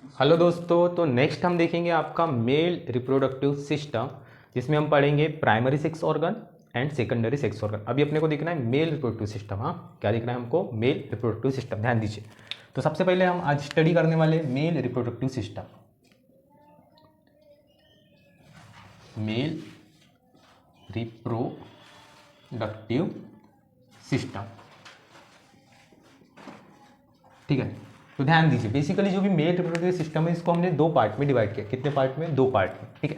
Hello दोस्तों, तो next हम देखेंगे आपका मेल रिप्रोडक्टिव सिस्टम, जिसमें हम पढ़ेंगे primary sex organ and secondary sex organ. अभी अपने को देखना है मेल रिप्रोडक्टिव सिस्टम। हाँ, क्या देखना है हमको? Male reproductive system. ध्यान दीजिए। तो सबसे पहले हम आज स्टडी करने वाले male reproductive system. Male reproductive system, ठीक है। तो ध्यान दीजिए, बेसिकली जो भी मेल रिप्रोडक्टिव सिस्टम है इसको हमने दो पार्ट में डिवाइड किया। कितने पार्ट में? दो पार्ट में, ठीक है।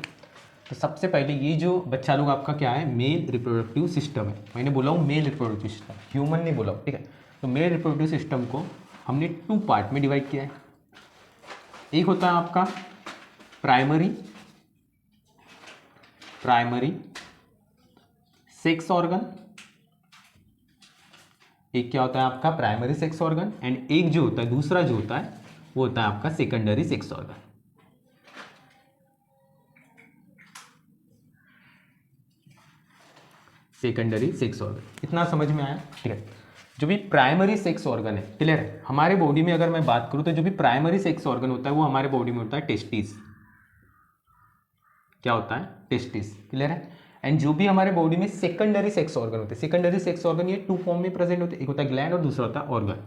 तो सबसे पहले ये जो बच्चा लोग आपका क्या है, मेल रिप्रोडक्टिव सिस्टम है। मैंने बोला हूँ मेल रिप्रोडक्टिव सिस्टम, ह्यूमन नहीं बोला हूँ, ठीक है। तो मेल रिप्रोडक्टिव सिस्टम को हमने टू पार्ट में डिवाइड किया है। एक होता है आपका प्राइमरी प्राइमरी सेक्स ऑर्गन, एक क्या होता है आपका प्राइमरी सेक्स ऑर्गन, एंड एक जो होता है दूसरा जो होता है वो होता है आपका secondary sex organ. Secondary sex organ, इतना समझ में आया? ठीक है। जो भी प्राइमरी सेक्स ऑर्गन है, क्लियर है, हमारे बॉडी में अगर मैं बात करूं तो जो भी प्राइमरी सेक्स ऑर्गन होता है वो हमारे बॉडी में होता है टेस्टिस। क्या होता है? टेस्टिस, क्लियर है। एंड जो भी हमारे बॉडी में सेकेंडरी सेक्स ऑर्गन होते हैं, सेकेंडरी सेक्स ऑर्गन ये टू फॉर्म में प्रेजेंट होते हैं। एक होता है ग्लैंड और दूसरा होता है ऑर्गन।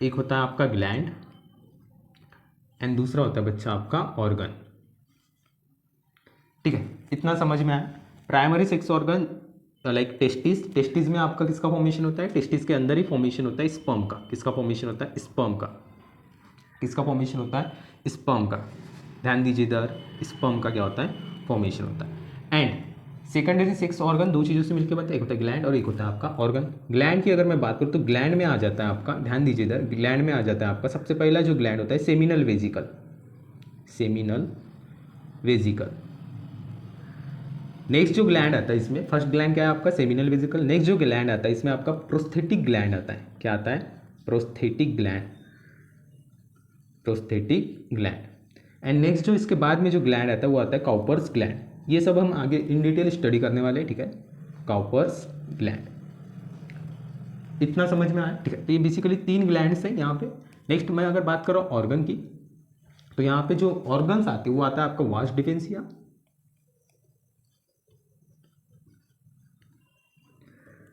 एक होता है आपका ग्लैंड एंड दूसरा होता है बच्चा आपका ऑर्गन, ठीक है। इतना समझ में आया? Primary sex organ like testis, testis में आपका किसका फॉर्मेशन होता है? टेस्टिस के अंदर ही फॉर्मेशन होता है स्पर्म का। किसका फॉर्मेशन होता है? स्पर्म का। किसका फॉर्मेशन होता है? स्पर्म का। ध्यान दीजिए इधर, स्पर्म का क्या होता है? फॉर्मेशन होता है। एंड सेकेंडरी सेक्स ऑर्गन दो चीज़ों से मिलकर बनता है, एक होता है ग्लैंड और एक होता है आपका ऑर्गन। ग्लैंड की अगर मैं बात करूँ तो ग्लैंड में आ जाता है आपका, ध्यान दीजिए इधर, ग्लैंड में आ जाता है आपका सबसे पहला जो ग्लैंड होता है seminal vesicle. Seminal vesicle. Next जो ग्लैंड आता है इसमें, फर्स्ट ग्लैंड क्या है आपका? Seminal vesicle. नेक्स्ट जो ग्लैंड आता है इसमें आपका प्रोस्थेटिक ग्लैंड आता है। क्या आता है? Prosthetic gland. Prosthetic gland. And next जो इसके बाद में जो ग्लैंड आता है वो आता है काउपर्स ग्लैंड। ये सब हम आगे इन डिटेल स्टडी करने वाले हैं, ठीक है। काउपर्स ग्लैंड, इतना समझ में आया? ठीक है। तो ये बेसिकली तीन ग्लैंड्स हैं यहाँ पे। नेक्स्ट मैं अगर बात करूँ ऑर्गन की, तो यहाँ पे जो ऑर्गन्स आते हैं वो आता है आपका वास्ट डिफेंसिया,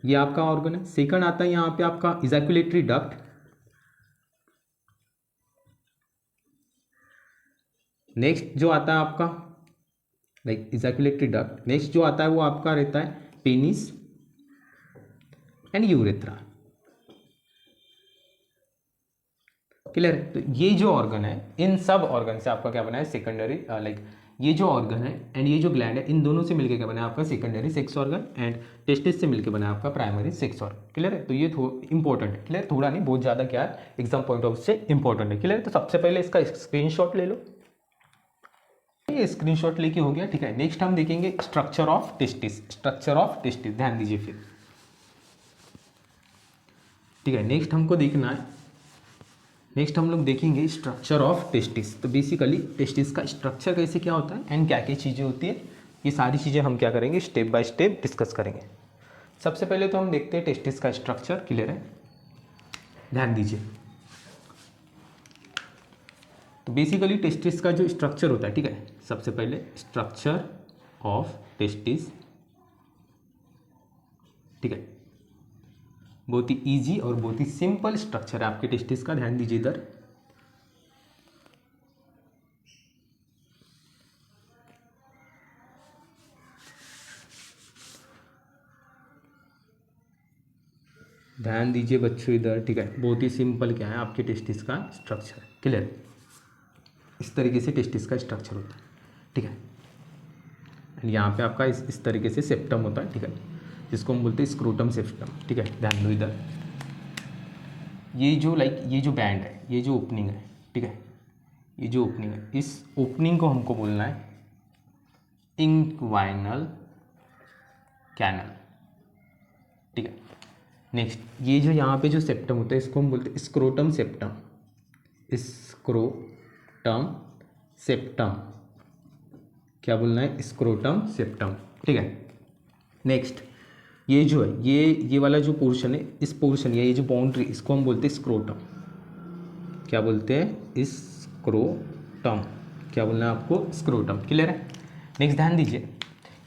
ये आपका ऑर्गन है। सेकंड आता है यहाँ पे आपका इजैकुलेटरी डक्ट। नेक्स्ट जो आता है आपका लाइक इजैकुलेटरी डक्ट, नेक्स्ट जो आता है वो आपका रहता है पेनिस एंड यूरेथ्रा, क्लियर है। तो ये जो ऑर्गन है, इन सब ऑर्गन से आपका क्या बना है? सेकेंडरी लाइक ये जो ऑर्गन है एंड ये जो ग्लैंड है, इन दोनों से मिलकर क्या बना है आपका secondary sex organ, and testis से मिलकर बना है आपका प्राइमरी सेक्स ऑर्गन, क्लियर है। तो ये इंपॉर्टेंट है, क्लियर, थोड़ा नहीं बहुत ज़्यादा क्या है, एग्जाम पॉइंट ऑफ से इंपॉर्टेंट है, क्लियर। तो सबसे पहले इसका स्क्रीनशॉट ले लो, ये स्क्रीनशॉट लेके हो गया, ठीक है। नेक्स्ट हम देखेंगे structure of testis. Structure of testis, ध्यान दीजिए फिर, ठीक है। नेक्स्ट हमको देखना है, नेक्स्ट हम लोग देखेंगे स्ट्रक्चर ऑफ टेस्टिस। तो बेसिकली टेस्टिस का स्ट्रक्चर कैसे क्या होता है एंड क्या क्या चीज़ें होती है, ये सारी चीज़ें हम क्या करेंगे, स्टेप बाय स्टेप डिस्कस करेंगे। सबसे पहले तो हम देखते हैं टेस्टिस का स्ट्रक्चर, क्लियर है, ध्यान दीजिए। तो बेसिकली टेस्टिस का जो स्ट्रक्चर होता है, ठीक है, सबसे पहले स्ट्रक्चर ऑफ टेस्टिस, ठीक है, बहुत ही ईजी और बहुत ही सिंपल स्ट्रक्चर है आपके टेस्टिस का। ध्यान दीजिए इधर, ध्यान दीजिए बच्चों इधर, ठीक है। बहुत ही सिंपल क्या है आपके टेस्टिस का स्ट्रक्चर, क्लियर। इस तरीके से टेस्टिस का स्ट्रक्चर होता है, ठीक है। एंड यहाँ पे आपका इस तरीके से सेप्टम होता है, ठीक है, जिसको हम बोलते हैं स्क्रोटम सेप्टम, ठीक है। ध्यान दो इधर, ये जो लाइक ये जो बैंड है, ये जो ओपनिंग है, ठीक है, ये जो ओपनिंग है, इस ओपनिंग को हमको बोलना है इंक्वाइनल कैनल, ठीक है। नेक्स्ट ये जो यहाँ पे जो सेप्टम होता है इसको हम बोलते हैं स्क्रोटम सेप्टम। स्क्रोटम सेप्टम, क्या बोलना है? स्क्रोटम सेप्टम, ठीक है। नेक्स्ट ये जो है, ये वाला जो पोर्शन है, इस पोर्शन या ये जो बाउंड्री, इसको हम बोलते हैं स्क्रोटम, क्या बोलते हैं, स्क्रोटम। क्या बोलना है आपको, स्क्रोटम। क्लियर है। नेक्स्ट ध्यान दीजिए,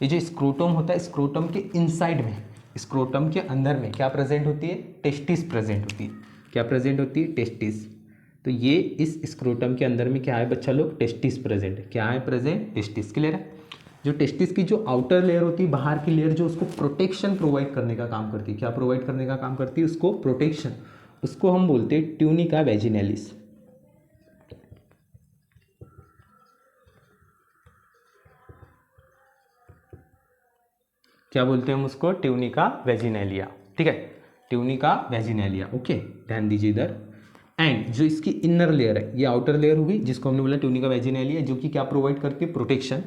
ये जो स्क्रोटम होता है, स्क्रोटम के इनसाइड में, स्क्रोटम के अंदर में क्या प्रेजेंट होती है, टेस्टिस प्रेजेंट होती है। क्या प्रेजेंट होती है, टेस्टिस। तो ये इस स्क्रोटम के अंदर में क्या है बच्चा लोग, टेस्टिस प्रेजेंट है। क्या है प्रेजेंट, टेस्टिस। क्लियर है। जो टेस्टिस की जो आउटर लेयर होती है, बाहर की लेयर, जो उसको प्रोटेक्शन प्रोवाइड करने का काम करती है। क्या प्रोवाइड करने का काम करती है, उसको प्रोटेक्शन। उसको हम बोलते हैं ट्यूनिका वैजिनैलिस। क्या बोलते हैं हम उसको, ट्यूनिका वैजिनैलिया। ठीक है, ट्यूनिका वैजिनैलिया। ओके, ध्यान दीजिए इधर। एंड जो इसकी इनर लेयर है, ये आउटर लेयर होगी जिसको हमने बोला ट्यूनिका वैजिनैलिया, जो कि क्या प्रोवाइड करती है, प्रोटेक्शन।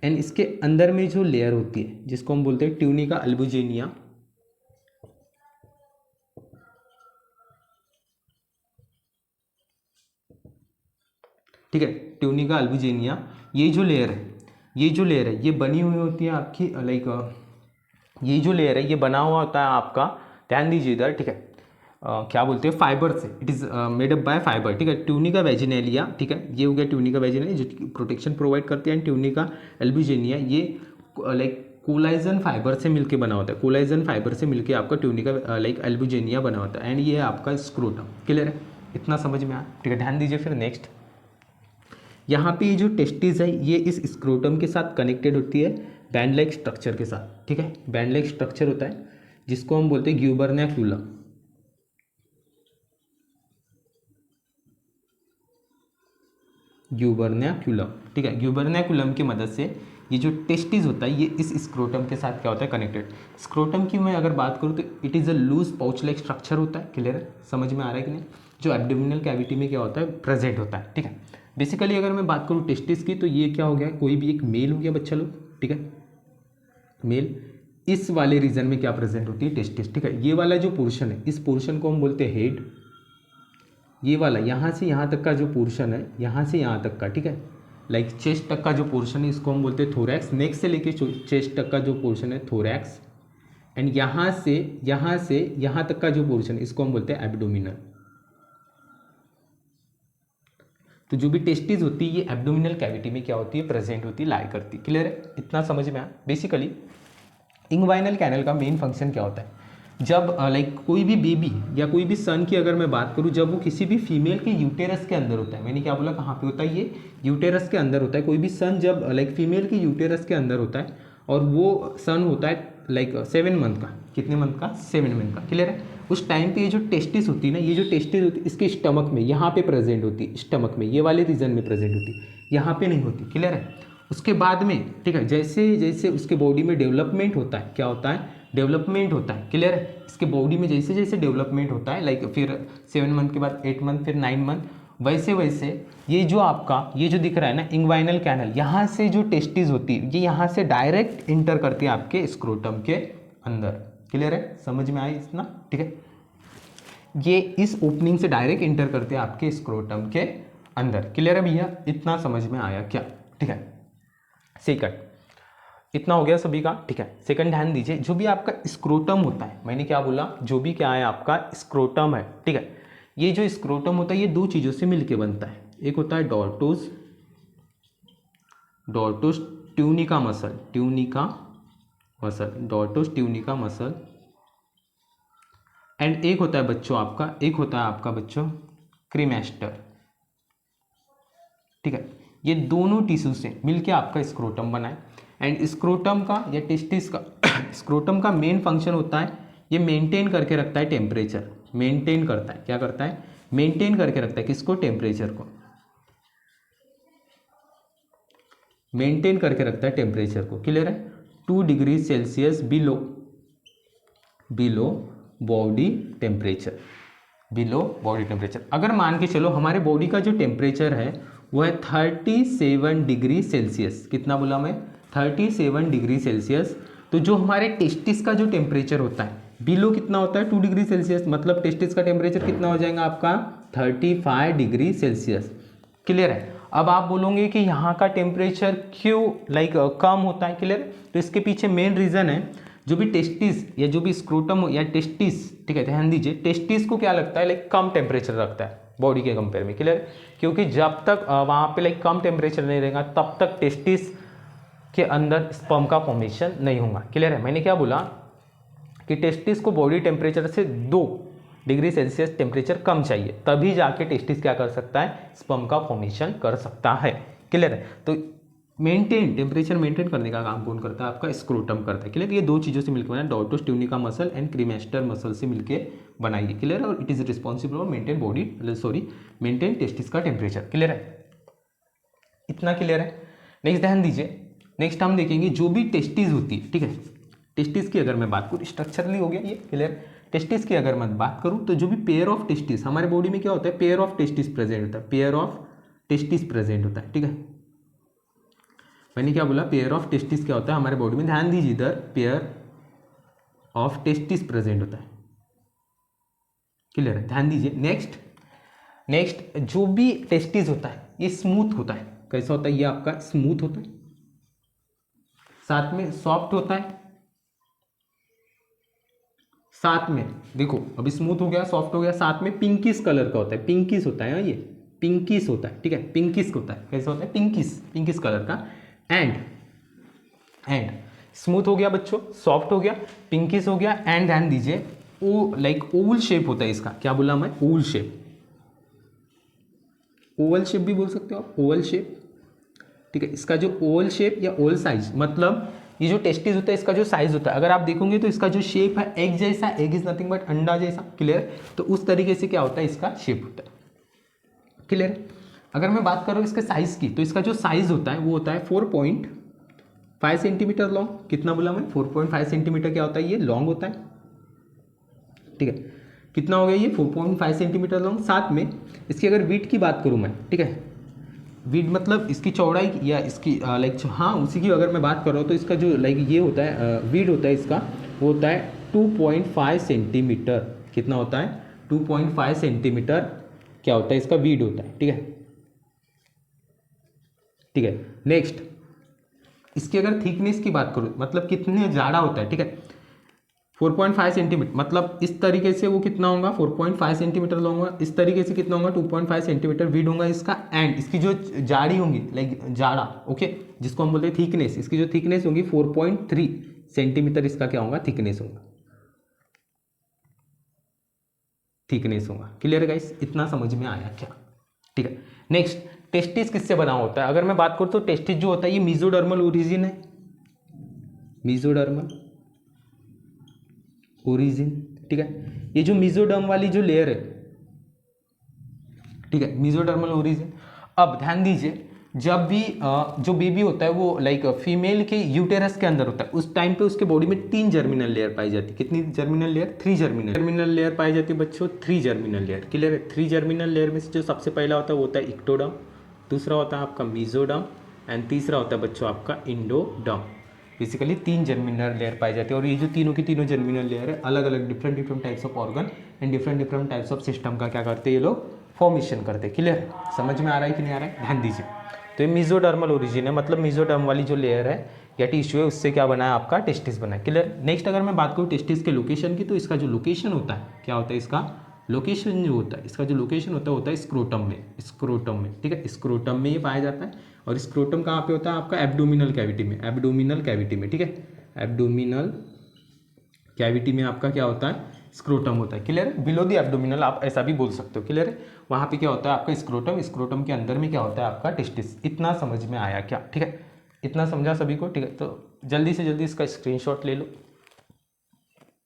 एंड इसके अंदर में जो लेयर होती है जिसको हम बोलते हैं ट्यूनिका अल्बुजिनिया। ठीक है, ट्यूनिका अल्बुजिनिया। ये जो लेयर है, ये जो लेयर है, ये बनी हुई होती है आपकी लाइक, ये जो लेयर है ये बना हुआ होता है आपका, ध्यान दीजिए इधर। ठीक है, क्या बोलते हैं, फाइबर से। It is made up by fibre. ठीक है, ट्यूनिका वैजिनैलिया। ठीक है, ये हो गया ट्यूनिका वैजिनैलिया जो प्रोटेक्शन प्रोवाइड करती है। एंड ट्यूनिका अल्बुजिनिया ये लाइक कोलाइजन फाइबर से मिलके बना होता है। कोलाइजन फाइबर से मिलके आपका ट्यूनिका लाइक अल्बुजिनिया बना होता है। एंड ये है आपका स्क्रोटम। क्लियर है, इतना समझ में आया। ठीक है, ध्यान दीजिए। फिर नेक्स्ट, यहाँ पे ये जो टेस्टिस है ये इस स्क्रोटम के साथ कनेक्टेड होती है बैंड लाइक स्ट्रक्चर के साथ। ठीक है, बैंड लाइक स्ट्रक्चर होता है जिसको हम बोलते हैं ग्यूबरनैक्यूलम। ग्यूबरनैक्यूलम। ठीक है, ग्यूबरनैक्यूलम की मदद से ये जो टेस्टिस होता है ये इस स्क्रोटम के साथ क्या होता है, कनेक्टेड। स्क्रोटम की मैं अगर बात करूँ तो it is a loose pouch like structure होता है। क्लियर है, समझ में आ रहा है कि नहीं, जो एब्डोमिनल कैविटी में क्या होता है, प्रेजेंट होता है। ठीक है, बेसिकली अगर मैं बात करूँ टेस्टिस की, तो ये क्या हो गया, कोई भी एक मेल हो गया बच्चा लोग। ठीक है, मेल, इस वाले रीजन में क्या प्रेजेंट होती है, टेस्टिस। ठीक है, ये वाला जो पोर्शन है, इस पोर्शन को हम बोलते हैं हेड। ये वाला यहाँ से यहाँ तक का जो पोर्शन है, यहाँ से यहाँ तक का, ठीक है, लाइक चेस्ट तक का जो पोर्शन है इसको हम बोलते हैं थोरैक्स। नेक से लेके चेस्ट तक का जो पोर्शन है थोरैक्स। एंड यहाँ से यहाँ तक का जो पोर्शन है इसको हम बोलते हैं एब्डोमिनल। तो जो भी टेस्टिस होती है ये एब्डोमिनल कैविटी में क्या होती है, प्रेजेंट होती है, लाई करती है। क्लियर है, इतना समझ में आया। बेसिकली इंग्वाइनल कैनल का मेन फंक्शन क्या होता है, जब लाइक कोई भी बेबी या कोई भी सन की अगर मैं बात करूँ, जब वो किसी भी फीमेल के यूटेरस के अंदर होता है, मैंने क्या बोला, कहाँ पे होता है, ये यूटेरस के अंदर होता है। कोई भी सन जब लाइक फीमेल की यूटेरस के अंदर होता है और वो सन होता है लाइक 7 मंथ का, कितने मंथ का, 7 मंथ का। क्लियर है, उस टाइम पे ये जो टेस्टिस होती है ना, ये जो टेस्टिस होती है इसके स्टमक में, यहाँ पे प्रेजेंट होती है, स्टमक में, ये वाले रीजन में प्रेजेंट होती है, यहाँ पे नहीं होती। क्लियर है, उसके बाद में, ठीक है, जैसे जैसे उसके बॉडी में डेवलपमेंट होता है, क्या होता है, डेवलपमेंट होता है। क्लियर है, इसके बॉडी में जैसे जैसे डेवलपमेंट होता है, लाइक फिर 7 मंथ के बाद 8 मंथ, फिर 9 मंथ, वैसे वैसे ये जो आपका ये जो दिख रहा है ना इंग्वाइनल कैनल, यहाँ से जो टेस्टिस होती है ये यहाँ से डायरेक्ट इंटर करती है आपके स्क्रोटम के अंदर। क्लियर है, समझ में आया इतना। ठीक है, ये इस ओपनिंग से डायरेक्ट इंटर करते हैं आपके स्क्रोटम के अंदर। क्लियर है भैया, इतना समझ में आया क्या। ठीक है, सेकंड, इतना हो गया सभी का। ठीक है, सेकंड ध्यान दीजिए, जो भी आपका स्क्रोटम होता है, मैंने क्या बोला, जो भी क्या है आपका स्क्रोटम है। ठीक है, ये जो स्क्रोटम होता है ये दो चीज़ों से मिलके बनता है। एक होता है dartos, dartos tunica muscle, tunica muscle, dartos tunica muscle. And एक होता है बच्चों आपका, एक होता है आपका बच्चों क्रीमेस्टर। ठीक है, ये दोनों टिश्यू से मिलके आपका स्क्रोटम बना है। एंड स्क्रोटम का या टेस्टिस का स्क्रोटम का मेन फंक्शन होता है ये मेंटेन करके रखता है टेम्परेचर, मेंटेन करता है, क्या करता है, मेंटेन करके रखता है, किसको, टेम्परेचर को, मेंटेन करके रखता है टेम्परेचर को। क्लियर है, 2 degree Celsius below body temperature, below body temperature. अगर मान के चलो हमारे बॉडी का जो टेम्परेचर है वो है 37 डिग्री सेल्सियस, कितना बोला मैं, 37 डिग्री सेल्सियस। तो जो हमारे टेस्टिस का जो टेम्परेचर होता है बिलो कितना होता है, 2 डिग्री सेल्सियस, मतलब टेस्टिस का टेम्परेचर कितना हो जाएगा आपका, 35 डिग्री सेल्सियस। क्लियर है, अब आप बोलोगे कि यहाँ का टेम्परेचर क्यों लाइक कम होता है। क्लियर, तो इसके पीछे मेन रीज़न है, जो भी टेस्टिस या जो भी स्क्रोटम या टेस्टिस, ठीक है, ध्यान दीजिए, टेस्टिस को क्या लगता है, लाइक कम टेम्परेचर रखता है। बॉडी के कंपेयर में, क्लियर। क्योंकि जब तक वहाँ पे लाइक कम टेम्परेचर नहीं रहेगा तब तक टेस्टिस के अंदर स्पर्म का फॉर्मेशन नहीं होगा, क्लियर है। मैंने क्या बोला कि टेस्टिस को बॉडी टेम्परेचर से 2 डिग्री सेल्सियस टेम्परेचर कम चाहिए, तभी जाके टेस्टिस क्या कर सकता है, स्पर्म का फॉर्मेशन कर सकता है, क्लियर है। तो मेंटेन टेम्परेचर मेंटेन करने का काम कौन करता है, आपका स्क्रोटम करता है, क्लियर। ये 2 चीज़ों से मिलकर बना, dartos tunica muscle and cremaster muscle से मिलकर बनाई है, क्लियर है। और it is responsible for maintain body maintain testis का टेम्परेचर, क्लियर है। इतना क्लियर है। नेक्स्ट ध्यान दीजिए, नेक्स्ट हम देखेंगे जो भी टेस्टिस होती है, ठीक है। टेस्टिस की अगर मैं बात करूँ, स्ट्रक्चरली हो गया ये, क्लियर। टेस्टिस की अगर मैं बात करूँ तो जो भी पेयर ऑफ टेस्टिस हमारे बॉडी में क्या होता है, पेयर ऑफ टेस्टिस प्रेजेंट होता है, पेयर ऑफ टेस्टिस प्रेजेंट होता है, ठीक है। मैंने क्या बोला, पेयर ऑफ टेस्टिस क्या होता है हमारे बॉडी में, ध्यान दीजिए इधर, पेयर ऑफ टेस्टिस प्रेजेंट होता है, क्लियर है, ध्यान दीजिए। नेक्स्ट जो भी टेस्टिस होता है ये स्मूथ होता है, कैसा होता है, ये आपका स्मूथ होता है, साथ में सॉफ्ट होता है, साथ में देखो अभी स्मूथ हो गया, सॉफ्ट हो गया, साथ में पिंकिश कलर का होता है, पिंकिश होता है, ये पिंकिश होता है, ठीक है, पिंकिश होता है, कैसा होता है, पिंकिश कलर का। एंड स्मूथ हो गया बच्चों, सॉफ्ट हो गया, पिंकिश हो गया, एंड ध्यान दीजिए ओ लाइक ओवल शेप होता है इसका, क्या बोला मैं, ओवल शेप, ओवल शेप भी बोल सकते हो आप, ओवल शेप, ठीक है। इसका जो ओवल शेप या ओवल साइज, मतलब ये जो टेस्टिस होता है इसका जो साइज होता है, अगर आप देखोगे तो इसका जो शेप है एग जैसा, एग इज नथिंग बट अंडा जैसा, क्लियर। तो उस तरीके से क्या होता है, इसका शेप होता है, क्लियर। अगर मैं बात करूँ इसके साइज की, तो इसका जो साइज होता है वो होता है 4.5 सेंटीमीटर लॉन्ग, कितना बोला मैं, 4.5 सेंटीमीटर क्या होता है, ये लॉन्ग होता है, ठीक है। कितना हो गया ये, 4.5 सेंटीमीटर लॉन्ग। साथ में इसकी अगर विड्थ की बात करूँ मैं, ठीक है, विड मतलब इसकी चौड़ाई या इसकी लाइक हाँ उसी की अगर मैं बात कर रहा हूँ तो इसका जो लाइक ये होता है विड होता है इसका, वो होता है 2.5 सेंटीमीटर, कितना होता है, 2.5 सेंटीमीटर क्या होता है, इसका विड होता है, ठीक है, ठीक है। नेक्स्ट इसकी अगर थिकनेस की बात करूँ, मतलब कितने ज़्यादा होता है, ठीक है, 4.5 सेंटीमीटर, मतलब इस तरीके से वो कितना होगा, 4.5 सेंटीमीटर लॉन्ग होगा, इस तरीके से कितना होगा, 2.5 सेंटीमीटर विड होगा इसका। एंड इसकी जो जाड़ी होंगी लाइक जाड़ा, ओके, जिसको हम बोलते हैं थिकनेस, इसकी जो थिकनेस होगी 4.3 सेंटीमीटर इसका क्या होगा, थिकनेस होगा, थिकनेस होगा, क्लियर है गाइस, इतना समझ में आया क्या, ठीक है। नेक्स्ट टेस्टिस किससे बना होता है, अगर मैं बात करूँ तो टेस्टिस जो होता है ये मीजोडर्मल ओरिजिन है, मीजोडर्मल ओरिजिन, ठीक है। ये जो मीजोडर्म वाली जो लेयर है, ठीक है, मीजोडर्मल ओरिजिन। अब ध्यान दीजिए, जब भी जो बेबी होता है वो लाइक फीमेल के यूटेरस के अंदर होता है, उस टाइम पे उसके बॉडी में 3 जर्मिनल लेयर पाई जाती है, कितनी जर्मिनल लेयर, 3 जर्मिनल लेयर पाई जाती है बच्चों, 3 जर्मिनल लेयर, क्लियर है। 3 जर्मिनल लेयर में से जो सबसे पहला होता है वो होता है इक्टोडर्म, दूसरा होता है आपका मीजोडर्म, एंड तीसरा होता है बच्चों आपका इंडोडर्म। बेसिकली 3 जर्मिनल लेयर पाई जाती है, और ये जो तीनों की तीनों जर्मिनल लेयर है अलग अलग different types of organ and different types of system का क्या करते हैं ये लोग, फॉर्मेशन करते हैं, क्लियर। समझ में आ रहा है कि नहीं आ रहा है, ध्यान दीजिए। तो ये मीजोडर्मल ओरिजिन है, मतलब मीजोडर्म वाली जो लेयर है या टिश्यू है उससे क्या बना है, आपका टेस्टिस बना है, क्लियर। नेक्स्ट अगर मैं बात करूँ टेस्टिस के लोकेशन की, तो इसका जो लोकेशन होता है क्या होता है, इसका लोकेशन जो होता है, इसका जो लोकेशन होता है स्क्रोटम में, ठीक है, स्क्रोटम में ये पाया जाता है। और स्क्रोटम कहाँ पे होता है, आपका एब्डोमिनल कैविटी में, ठीक है, एब्डोमिनल कैविटी में आपका क्या होता है, स्क्रोटम होता है, क्लियर है। बिलो द एब्डोमिनल आप ऐसा भी बोल सकते हो, क्लियर है। वहाँ पे क्या होता है आपका स्क्रोटम के अंदर में क्या होता है आपका टेस्टिस। इतना समझ में आया क्या, ठीक है, इतना समझा सभी को, ठीक है। तो जल्दी से जल्दी इसका स्क्रीनशॉट ले लो।